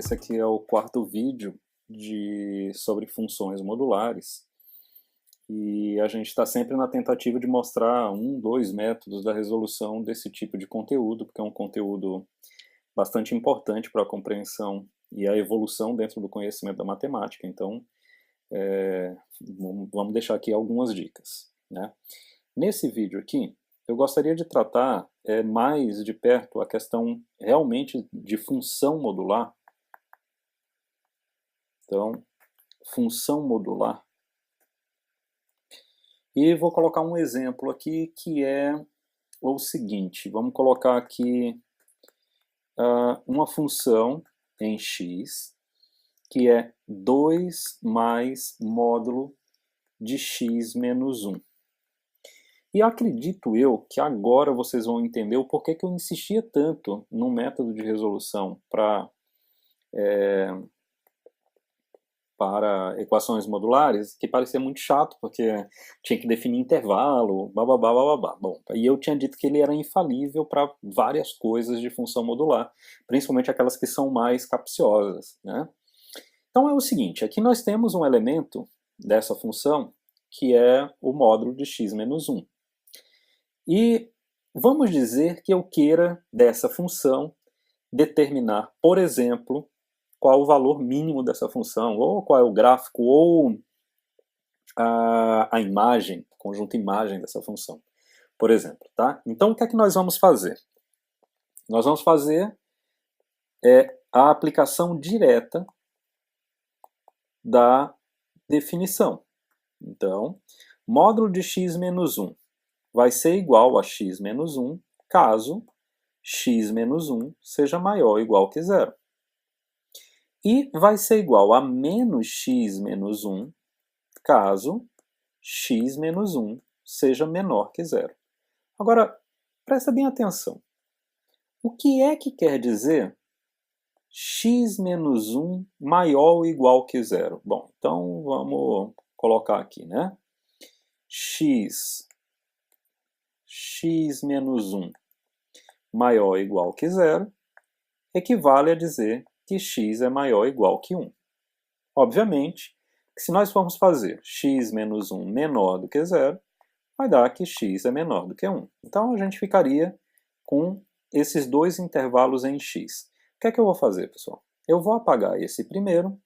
esse aqui é o quarto vídeo sobre funções modulares. E a gente está sempre na tentativa de mostrar dois métodos da resolução desse tipo de conteúdo, porque é um conteúdo bastante importante para a compreensão e a evolução dentro do conhecimento da matemática. Então, vamos deixar aqui algumas dicas, né? Nesse vídeo aqui, eu gostaria de tratar mais de perto a questão realmente de função modular. Então, função modular. E vou colocar um exemplo aqui que é o seguinte. Vamos colocar aqui uma função em x que é 2 mais módulo de x menos 1. E acredito eu que agora vocês vão entender o porquê que eu insistia tanto no método de resolução para equações modulares, que parecia muito chato, porque tinha que definir intervalo, bababá, bababá. Bom, e eu tinha dito que ele era infalível para várias coisas de função modular, principalmente aquelas que são mais capciosas, né? Então é o seguinte, aqui nós temos um elemento dessa função, que é o módulo de x menos 1. E vamos dizer que eu queira dessa função determinar, por exemplo, qual o valor mínimo dessa função, ou qual é o gráfico, ou a imagem, conjunto imagem dessa função, por exemplo, tá? Então o que é que nós vamos fazer? Nós vamos fazer a aplicação direta da definição. Então, módulo de x menos 1 vai ser igual a x menos 1 caso x menos 1 seja maior ou igual que zero. E vai ser igual a menos x menos 1 caso x menos 1 seja menor que zero. Agora, presta bem atenção. O que é que quer dizer x menos 1 maior ou igual que zero? Bom, então vamos colocar aqui, né? x menos 1 maior ou igual que zero equivale a dizer que x é maior ou igual que 1. Obviamente, que se nós formos fazer x menos 1 menor do que zero, vai dar que x é menor do que 1. Então a gente ficaria com esses dois intervalos em x. O que é que eu vou fazer, pessoal? Eu vou apagar esse primeiro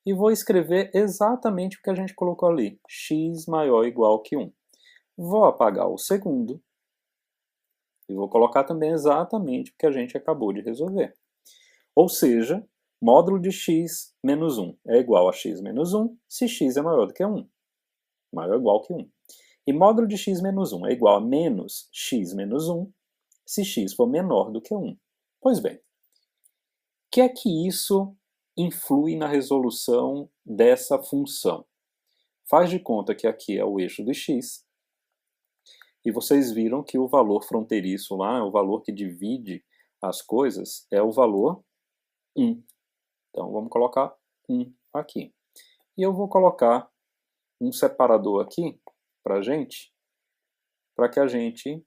e vou escrever exatamente o que a gente colocou ali, x maior ou igual que 1. Vou apagar o segundo e vou colocar também exatamente o que a gente acabou de resolver. Ou seja, módulo de x menos 1 é igual a x menos 1 se x é maior do que 1. Maior ou igual que 1. E módulo de x menos 1 é igual a menos x menos 1 se x for menor do que 1. Pois bem, o que é que isso influi na resolução dessa função? Faz de conta que aqui é o eixo do x, e vocês viram que o valor fronteiriço lá, o valor que divide as coisas, é o valor 1. Então vamos colocar 1 aqui. E eu vou colocar um separador aqui para que a gente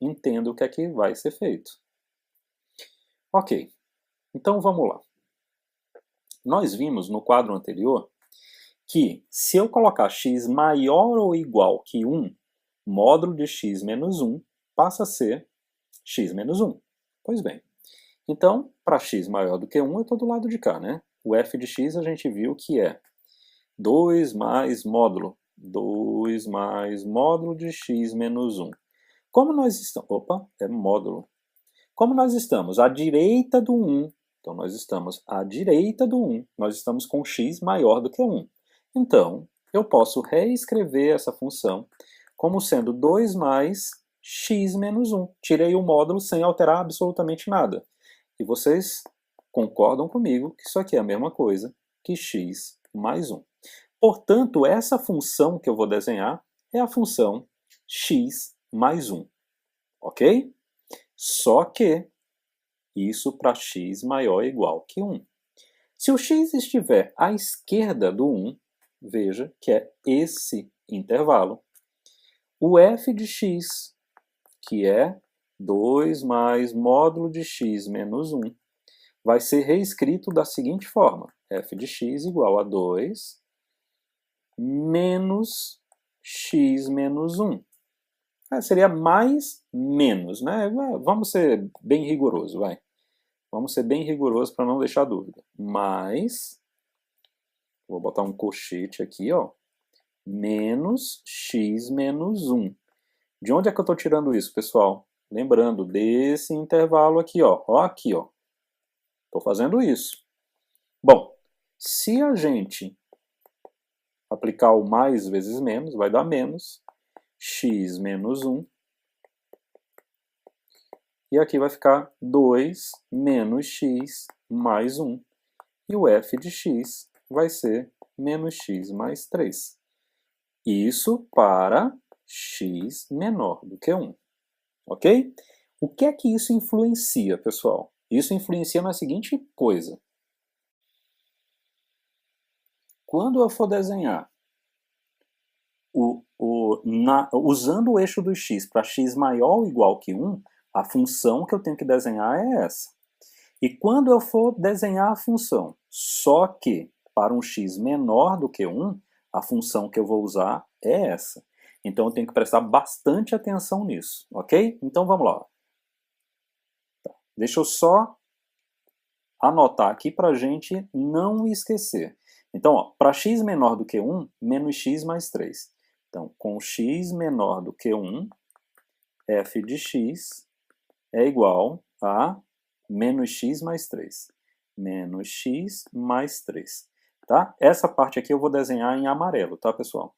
entenda o que é que vai ser feito. Ok, então vamos lá. Nós vimos no quadro anterior que se eu colocar x maior ou igual que 1, módulo de x menos 1 passa a ser x menos 1. Pois bem, então, para x maior do que 1, eu estou do lado de cá, né? O f de x a gente viu que é 2 mais módulo. 2 mais módulo de x menos 1. Como nós estamos... Opa, é módulo. Como nós estamos à direita do 1, então nós estamos à direita do 1, nós estamos com x maior do que 1. Então, eu posso reescrever essa função como sendo 2 mais x menos 1. Tirei o módulo sem alterar absolutamente nada. E vocês concordam comigo que isso aqui é a mesma coisa que x mais 1. Portanto, essa função que eu vou desenhar é a função x mais 1. Ok? Só que isso para x maior ou igual que 1. Se o x estiver à esquerda do 1, veja que é esse intervalo, o f de x, que é 2 mais módulo de x menos 1 vai ser reescrito da seguinte forma. F de x igual a 2 menos x menos 1. Seria mais menos, né? Vamos ser bem rigoroso, vai. Vamos ser bem rigoroso para não deixar dúvida. Mais, vou botar um colchete aqui, ó. Menos x menos 1. De onde é que eu estou tirando isso, pessoal? Lembrando desse intervalo aqui, ó. Ó aqui, ó. Estou fazendo isso. Bom, se a gente aplicar o mais vezes menos, vai dar menos x menos 1. E aqui vai ficar 2 menos x mais 1. E o f de x vai ser menos x mais 3. Isso para x menor do que 1. Ok? O que é que isso influencia, pessoal? Isso influencia na seguinte coisa. Quando eu for desenhar usando o eixo do x para x maior ou igual que 1, a função que eu tenho que desenhar é essa. E quando eu for desenhar a função, só que para um x menor do que 1, a função que eu vou usar é essa. Então eu tenho que prestar bastante atenção nisso, ok? Então vamos lá. Deixa eu só anotar aqui para a gente não esquecer. Então, para x menor do que 1, menos x mais 3. Então, com x menor do que 1, f de x é igual a menos x mais 3. Menos x mais 3. Tá? Essa parte aqui eu vou desenhar em amarelo, tá, pessoal?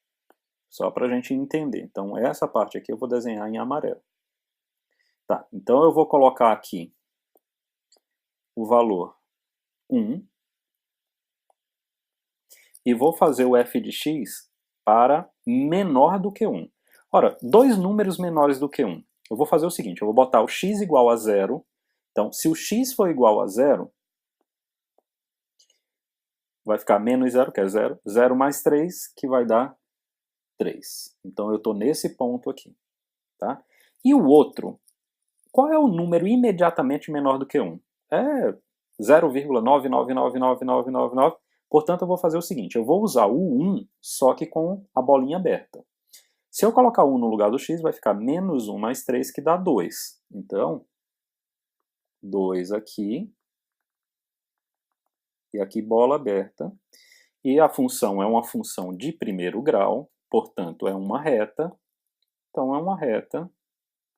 Só para a gente entender. Então, essa parte aqui eu vou desenhar em amarelo. Tá, então eu vou colocar aqui o valor 1 e vou fazer o f de x para menor do que 1. Ora, dois números menores do que 1. Eu vou fazer o seguinte, eu vou botar o x igual a 0. Então, se o x for igual a 0, vai ficar menos 0, que é 0. 0 mais 3, que vai dar 3. Então, eu estou nesse ponto aqui. Tá? E o outro, qual é o número imediatamente menor do que 1? É 0,999999. Portanto, eu vou fazer o seguinte, eu vou usar o 1, só que com a bolinha aberta. Se eu colocar 1 no lugar do x, vai ficar menos 1 mais 3, que dá 2. Então, 2 aqui, e aqui bola aberta. E a função é uma função de primeiro grau, portanto, é uma reta. Então, é uma reta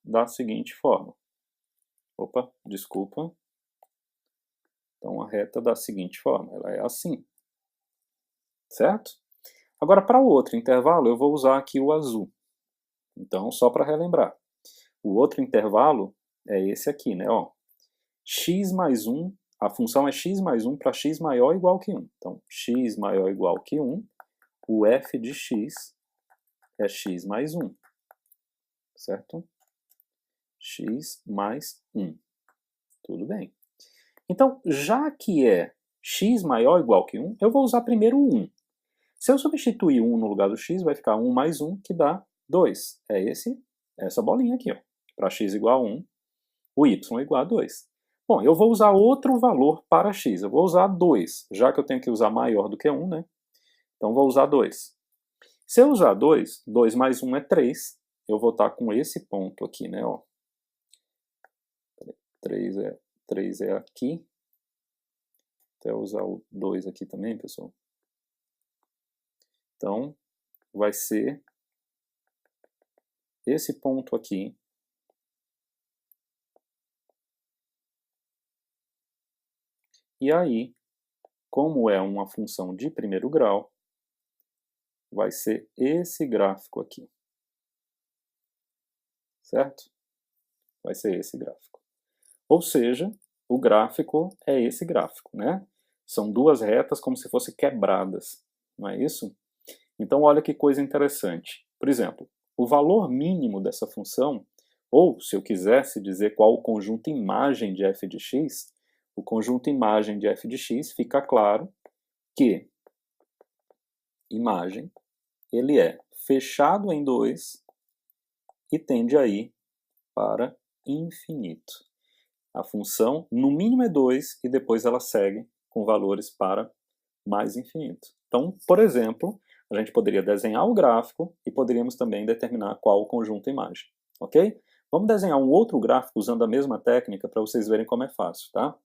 da seguinte forma. Opa, desculpa. Então, a reta da seguinte forma, ela é assim. Certo? Agora, para o outro intervalo, eu vou usar aqui o azul. Então, só para relembrar. O outro intervalo é esse aqui, né? Ó, x mais 1, a função é x mais 1 para x maior ou igual que 1. Então, x maior ou igual que 1, o f de x é x mais 1. Certo? X mais 1. Tudo bem. Então, já que é x maior ou igual que 1, eu vou usar primeiro o 1. Se eu substituir 1 no lugar do x, vai ficar 1 mais 1, que dá 2. É essa bolinha aqui, ó. Para x igual a 1, o y igual a 2. Bom, eu vou usar outro valor para x. Eu vou usar 2, já que eu tenho que usar maior do que 1, né? Então, vou usar 2. Se eu usar 2, 2 mais 1 é 3. Eu vou estar com esse ponto aqui, né? Ó. 3 é aqui. Até usar o 2 aqui também, pessoal. Então, vai ser esse ponto aqui. E aí, como é uma função de primeiro grau, vai ser esse gráfico aqui. Certo? Vai ser esse gráfico. Ou seja, o gráfico é esse gráfico, né? São duas retas como se fossem quebradas, não é isso? Então, olha que coisa interessante. Por exemplo, o valor mínimo dessa função, ou se eu quisesse dizer qual o conjunto imagem de f de x, o conjunto imagem de f de x fica claro que imagem ele é fechado em 2 e tende a ir para infinito. A função, no mínimo, é 2 e depois ela segue com valores para mais infinito. Então, por exemplo, a gente poderia desenhar o gráfico e poderíamos também determinar qual o conjunto imagem. Ok? Vamos desenhar um outro gráfico usando a mesma técnica para vocês verem como é fácil, tá?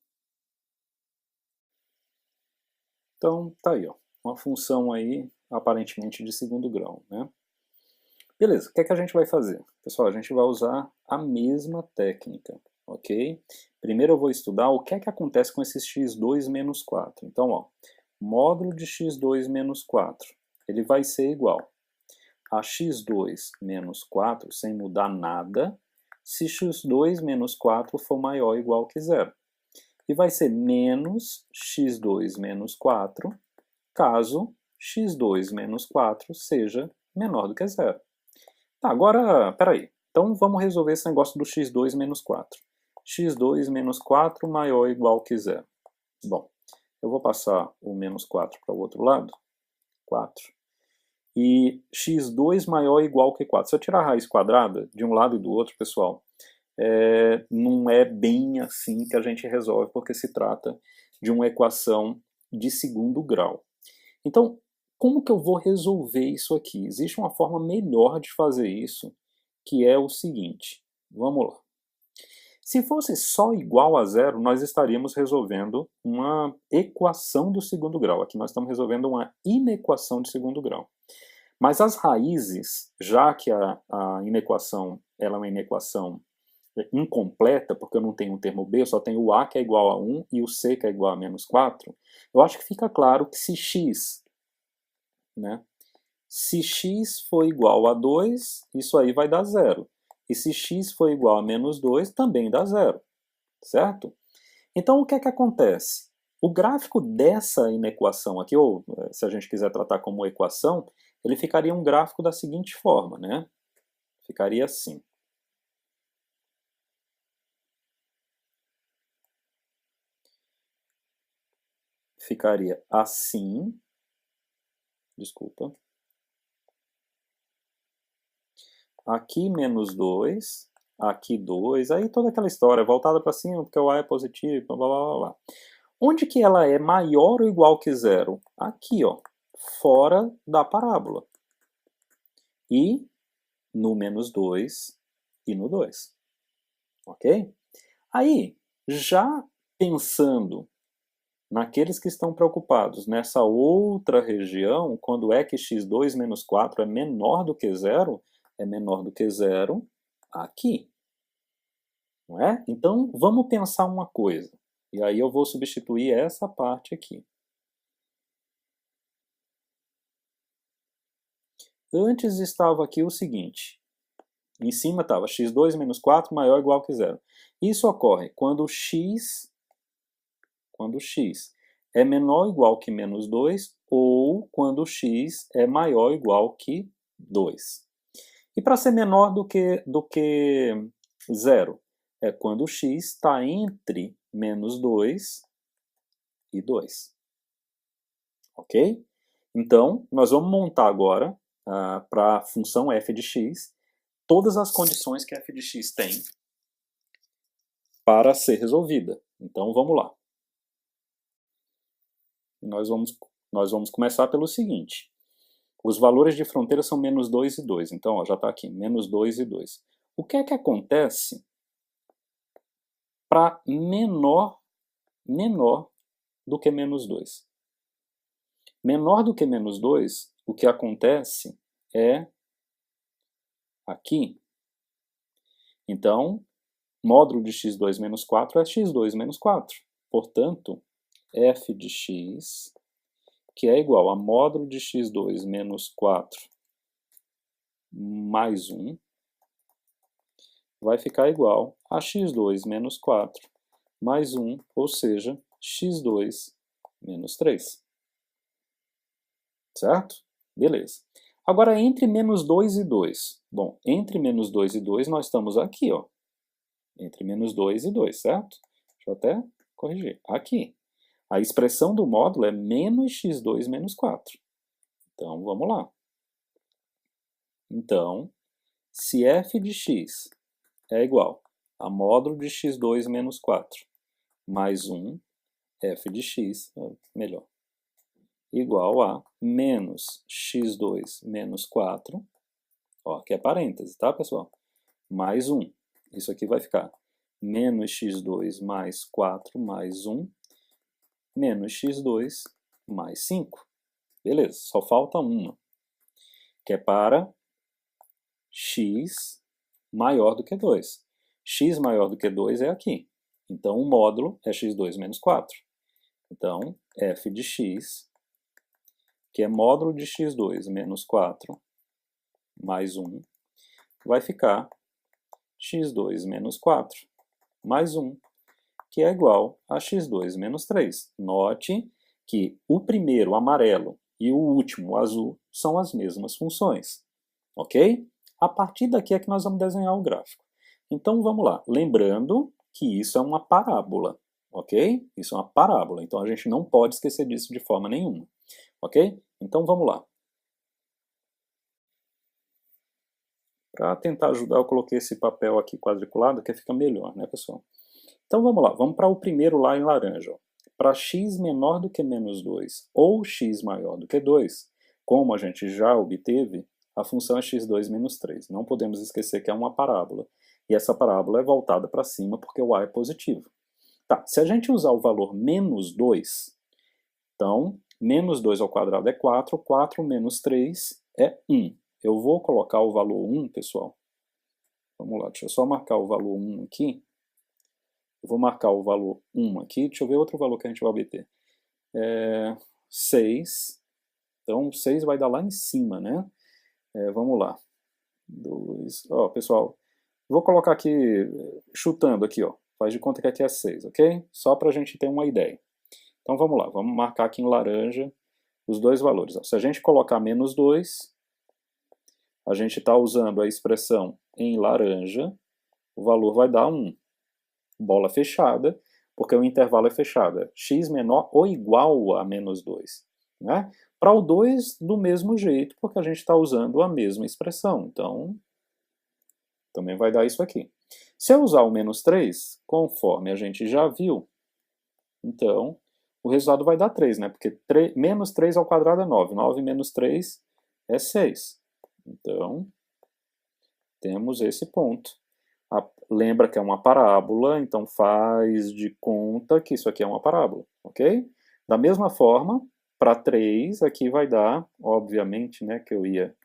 Então, tá aí, ó, uma função aí aparentemente de segundo grau, né? Beleza, o que é que a gente vai fazer? Pessoal, a gente vai usar a mesma técnica, ok? Primeiro eu vou estudar o que é que acontece com esses x2 menos 4. Então, ó, módulo de x2 menos 4, ele vai ser igual a x2 menos 4 sem mudar nada, se x2 menos 4 for maior ou igual que zero. E vai ser menos x2 menos 4, caso x2 menos 4 seja menor do que zero. Tá, agora, peraí. Então vamos resolver esse negócio do x2 menos 4. x2 menos 4 maior ou igual que zero. Bom, eu vou passar o menos 4 para o outro lado. 4. E x2 maior ou igual que 4. Se eu tirar a raiz quadrada de um lado e do outro, pessoal, não é bem assim que a gente resolve, porque se trata de uma equação de segundo grau. Então, como que eu vou resolver isso aqui? Existe uma forma melhor de fazer isso, que é o seguinte. Vamos lá. Se fosse só igual a zero, nós estaríamos resolvendo uma equação do segundo grau. Aqui nós estamos resolvendo uma inequação de segundo grau. Mas as raízes, já que a inequação ela é uma inequação incompleta, porque eu não tenho um termo b, eu só tenho o a que é igual a 1 e o c que é igual a menos 4, eu acho que fica claro que se x, né, se x for igual a 2, isso aí vai dar zero. E se x for igual a menos 2, também dá zero. Certo? Então, o que é que acontece? O gráfico dessa inequação aqui, ou se a gente quiser tratar como equação, ele ficaria um gráfico da seguinte forma, né? Ficaria assim. Ficaria assim. Desculpa. Aqui menos 2, aqui 2, aí toda aquela história, voltada para cima, porque o A é positivo, blá, blá, blá, blá. Onde que ela é maior ou igual que zero? Aqui, ó, fora da parábola. E no menos 2 e no 2. Ok? Aí, já pensando naqueles que estão preocupados nessa outra região, quando é que x2 menos 4 é menor do que zero, é menor do que zero aqui. Não é? Então, vamos pensar uma coisa. E aí eu vou substituir essa parte aqui. Antes estava aqui o seguinte. Em cima estava x2 menos 4 maior ou igual que zero. Isso ocorre quando x é menor ou igual que menos 2 ou quando x é maior ou igual que 2. E para ser menor do que zero, é quando x está entre menos 2 e 2. Ok? Então, nós vamos montar agora, para a função f de x, todas as condições que f de x tem para ser resolvida. Então, vamos lá. Nós vamos começar pelo seguinte. Os valores de fronteira são menos 2 e 2. Então, ó, já está aqui, menos 2 e 2. O que é que acontece para menor do que menos 2? Menor do que menos 2, o que acontece é aqui. Então, módulo de x2 menos 4 é x2 menos 4. Portanto, f de x, que é igual a módulo de x2 menos 4 mais 1, vai ficar igual a x2 menos 4 mais 1, ou seja, x2 menos 3. Certo? Beleza. Agora, entre menos 2 e 2. Bom, entre menos 2 e 2, nós estamos aqui, ó. Entre menos 2 e 2, certo? Deixa eu até corrigir. Aqui. A expressão do módulo é menos x2 menos 4. Então, vamos lá. Então, se f de x é igual a módulo de x2 menos 4, mais 1, f de x, melhor, igual a menos x2 menos 4, ó, aqui é parêntese, tá, pessoal? Mais 1. Isso aqui vai ficar menos x2 mais 4 mais 1, menos x2 mais 5. Beleza, só falta uma, que é para x maior do que 2. X maior do que 2 é aqui. Então, o módulo é x2 menos 4. Então, f de x, que é módulo de x2 menos 4 mais 1, vai ficar x2 menos 4 mais 1, que é igual a x2 menos 3. Note que o primeiro, amarelo, e o último, azul, são as mesmas funções. Ok? A partir daqui é que nós vamos desenhar o gráfico. Então, vamos lá. Lembrando que isso é uma parábola. Ok? Isso é uma parábola. Então, a gente não pode esquecer disso de forma nenhuma. Ok? Então, vamos lá. Para tentar ajudar, eu coloquei esse papel aqui quadriculado, que fica melhor, né, pessoal? Então, vamos lá. Vamos para o primeiro lá em laranja. Para x menor do que menos 2 ou x maior do que 2, como a gente já obteve, a função é x2 menos 3. Não podemos esquecer que é uma parábola. E essa parábola é voltada para cima porque o a é positivo. Tá, se a gente usar o valor menos 2, então, menos 2 ao quadrado é 4, 4 menos 3 é 1. Eu vou colocar o valor 1, pessoal. Vamos lá, deixa eu só marcar o valor 1 aqui. Eu vou marcar o valor 1 aqui. Deixa eu ver outro valor que a gente vai obter. 6. Então, 6 vai dar lá em cima, né? Vamos lá. 2. Ó, pessoal, vou colocar aqui, chutando aqui, ó. Faz de conta que aqui é 6, ok? Só para a gente ter uma ideia. Então, vamos lá. Vamos marcar aqui em laranja os dois valores. Ó. Se a gente colocar menos 2, a gente está usando a expressão em laranja, o valor vai dar 1. Bola fechada, porque o intervalo é fechado. É x menor ou igual a menos 2. Né? Para o 2, do mesmo jeito, porque a gente está usando a mesma expressão. Então, também vai dar isso aqui. Se eu usar o menos 3, conforme a gente já viu, então, o resultado vai dar 3, né? Porque menos 3 ao quadrado é 9. 9 menos 3 é 6. Então, temos esse ponto. Lembra que é uma parábola, então faz de conta que isso aqui é uma parábola, ok? Da mesma forma, para 3, aqui vai dar, obviamente, né, que eu ia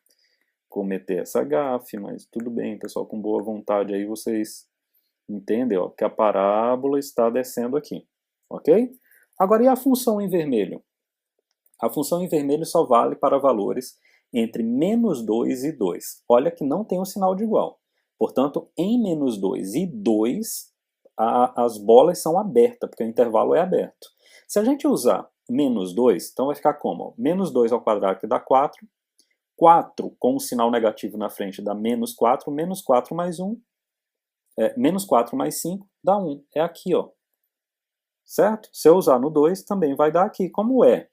cometer essa gafe, mas tudo bem, pessoal, com boa vontade aí vocês entendem, ó, que a parábola está descendo aqui, ok? Agora, e a função em vermelho? A função em vermelho só vale para valores entre menos 2 e 2. Olha que não tem um sinal de igual. Portanto, em menos 2 e 2, as bolas são abertas, porque o intervalo é aberto. Se a gente usar menos 2, então vai ficar como? Menos 2 ao quadrado que dá 4. 4 com um sinal negativo na frente dá menos 4. Menos 4 mais 1. Menos 4 mais 5 dá 1. É aqui, ó. Certo? Se eu usar no 2, também vai dar aqui. Como é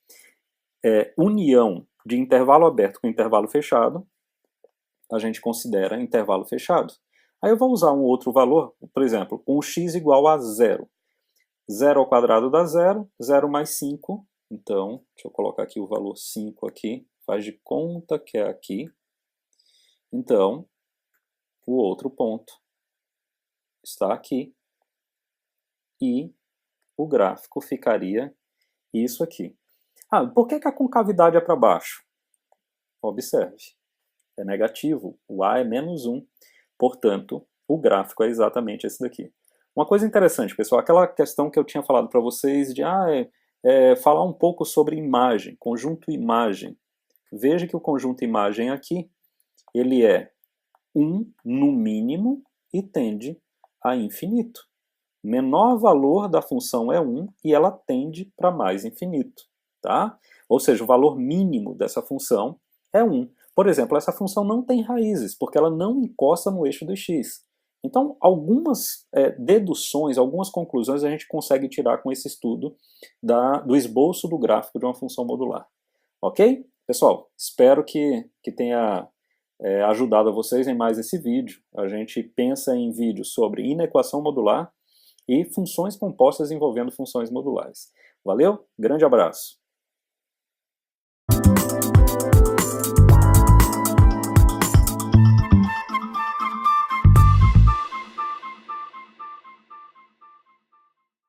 união de intervalo aberto com intervalo fechado, a gente considera intervalo fechado. Aí eu vou usar um outro valor, por exemplo, com x igual a 0. 0 ao quadrado dá 0, 0 mais 5. Então, deixa eu colocar aqui o valor 5 aqui, faz de conta que é aqui. Então, o outro ponto está aqui. E o gráfico ficaria isso aqui. Por que a concavidade é para baixo? Observe. É negativo, o A é menos 1, portanto, o gráfico é exatamente esse daqui. Uma coisa interessante, pessoal, aquela questão que eu tinha falado para vocês de falar um pouco sobre imagem, conjunto imagem. Veja que o conjunto imagem aqui, ele é 1 no mínimo e tende a infinito. Menor valor da função é 1 e ela tende para mais infinito. Tá? Ou seja, o valor mínimo dessa função é 1. Por exemplo, essa função não tem raízes, porque ela não encosta no eixo do x. Então, algumas deduções, algumas conclusões a gente consegue tirar com esse estudo do esboço do gráfico de uma função modular. Ok? Pessoal, espero que tenha ajudado a vocês em mais esse vídeo. A gente pensa em vídeos sobre inequação modular e funções compostas envolvendo funções modulares. Valeu? Grande abraço!